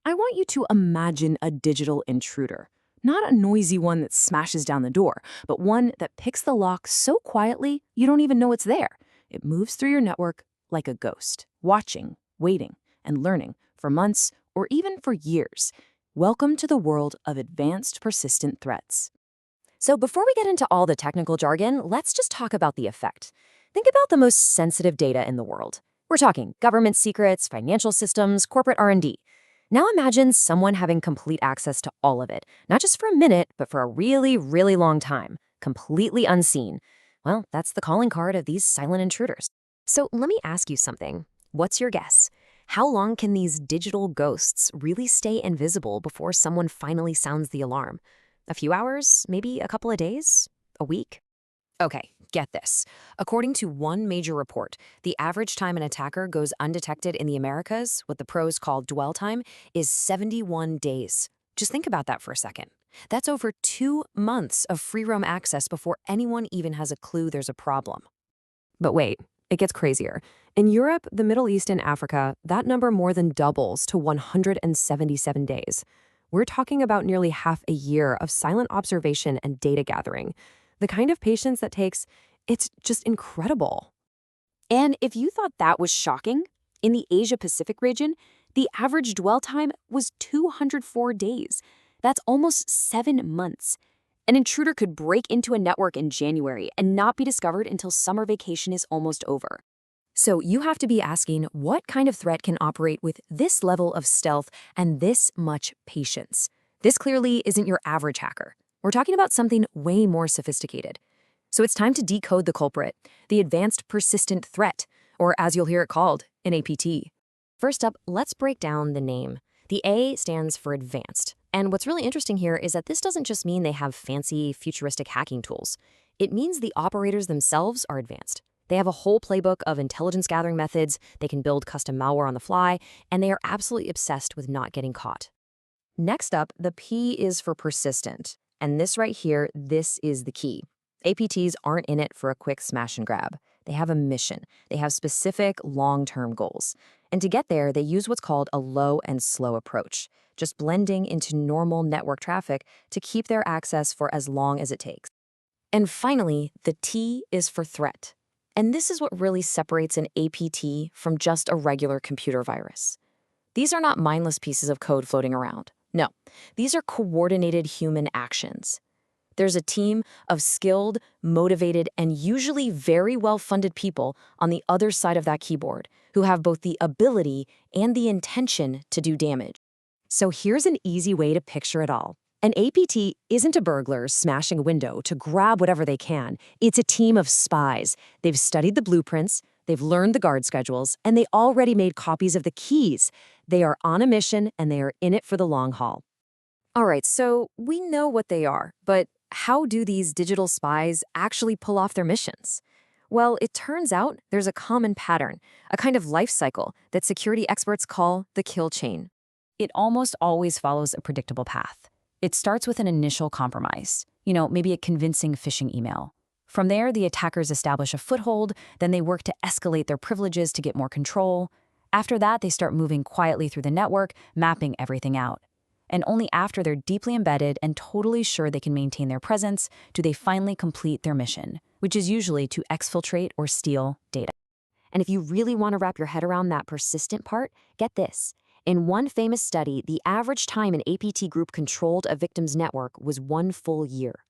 I want you to imagine a digital intruder. Not a noisy one that smashes down the door, but one that picks the lock so quietly you don't even know it's there. It moves through your network like a ghost, watching, waiting, and learning for months or even for years. Welcome to the world of advanced persistent threats. So before we get into all the technical jargon, let's just talk about the effect. Think about the most sensitive data in the world. We're talking government secrets, financial systems, corporate R&D. Now imagine someone having complete access to all of it, not just for a minute, but for a really, really long time, completely unseen. Well, that's the calling card of these silent intruders. So let me ask you something. What's your guess? How long can these digital ghosts really stay invisible before someone finally sounds the alarm? A few hours? Maybe a couple of days? A week? Okay, get this. According to one major report, the average time an attacker goes undetected in the Americas, what the pros call dwell time, is 71 days. Just think about that for a second. That's over 2 months of free roam access before anyone even has a clue there's a problem. But wait, it gets crazier. In Europe, the Middle East, and Africa, that number more than doubles to 177 days. We're talking about nearly half a year of silent observation and data gathering. The kind of patience that takes, it's just incredible. And if you thought that was shocking, in the Asia-Pacific region, the average dwell time was 204 days. That's almost 7 months. An intruder could break into a network in January and not be discovered until summer vacation is almost over. So you have to be asking, what kind of threat can operate with this level of stealth and this much patience? This clearly isn't your average hacker. We're talking about something way more sophisticated. So it's time to decode the culprit, the advanced persistent threat, or as you'll hear it called, an APT. First up, let's break down the name. The A stands for advanced. And what's really interesting here is that this doesn't just mean they have fancy, futuristic hacking tools. It means the operators themselves are advanced. They have a whole playbook of intelligence gathering methods, they can build custom malware on the fly, and they are absolutely obsessed with not getting caught. Next up, the P is for persistent. And this right here, this is the key. APTs aren't in it for a quick smash and grab. They have a mission. They have specific long-term goals. And to get there, they use what's called a low and slow approach, just blending into normal network traffic to keep their access for as long as it takes. And finally, the T is for threat. And this is what really separates an APT from just a regular computer virus. These are not mindless pieces of code floating around. No, these are coordinated human actions. There's a team of skilled, motivated, and usually very well-funded people on the other side of that keyboard who have both the ability and the intention to do damage. So here's an easy way to picture it all. An APT isn't a burglar smashing a window to grab whatever they can. It's a team of spies. They've studied the blueprints, they've learned the guard schedules, and they already made copies of the keys. They are on a mission, and they are in it for the long haul. All right, so we know what they are, but how do these digital spies actually pull off their missions? Well, it turns out there's a common pattern, a kind of life cycle that security experts call the kill chain. It almost always follows a predictable path. It starts with an initial compromise, maybe a convincing phishing email. From there, the attackers establish a foothold, then they work to escalate their privileges to get more control. After that, they start moving quietly through the network, mapping everything out. And only after they're deeply embedded and totally sure they can maintain their presence do they finally complete their mission, which is usually to exfiltrate or steal data. And if you really want to wrap your head around that persistent part, get this. In one famous study, the average time an APT group controlled a victim's network was 1 full year.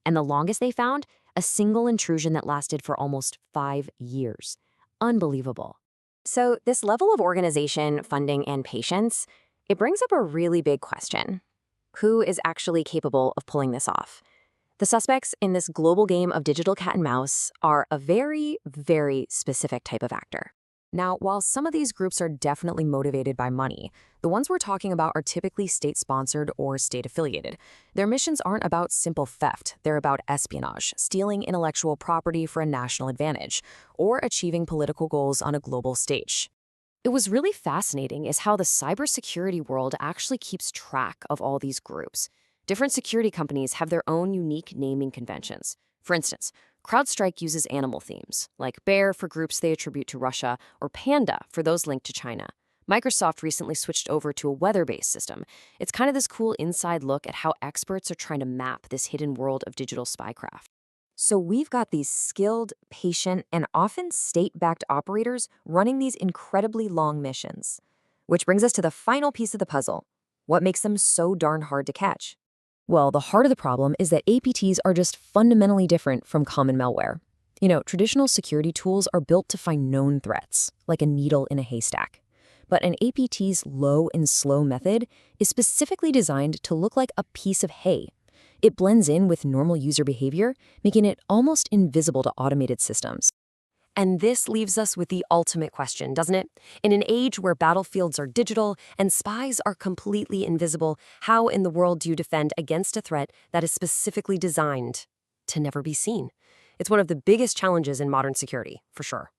And the longest they found? A single intrusion that lasted for almost 5 years. Unbelievable. So this level of organization, funding, and patience, it brings up a really big question. Who is actually capable of pulling this off? The suspects in this global game of digital cat and mouse are a very, very specific type of actor. Now, while some of these groups are definitely motivated by money, the ones we're talking about are typically state-sponsored or state-affiliated. Their missions aren't about simple theft, they're about espionage, stealing intellectual property for a national advantage, or achieving political goals on a global stage. It was really fascinating is how the cybersecurity world actually keeps track of all these groups. Different security companies have their own unique naming conventions. For instance, CrowdStrike uses animal themes, like bear for groups they attribute to Russia, or panda for those linked to China. Microsoft recently switched over to a weather-based system. It's kind of this cool inside look at how experts are trying to map this hidden world of digital spycraft. So we've got these skilled, patient, and often state-backed operators running these incredibly long missions. Which brings us to the final piece of the puzzle. What makes them so darn hard to catch? Well, the heart of the problem is that APTs are just fundamentally different from common malware. Traditional security tools are built to find known threats, like a needle in a haystack. But an APT's low and slow method is specifically designed to look like a piece of hay. It blends in with normal user behavior, making it almost invisible to automated systems. And this leaves us with the ultimate question, doesn't it? In an age where battlefields are digital and spies are completely invisible, how in the world do you defend against a threat that is specifically designed to never be seen? It's one of the biggest challenges in modern security, for sure.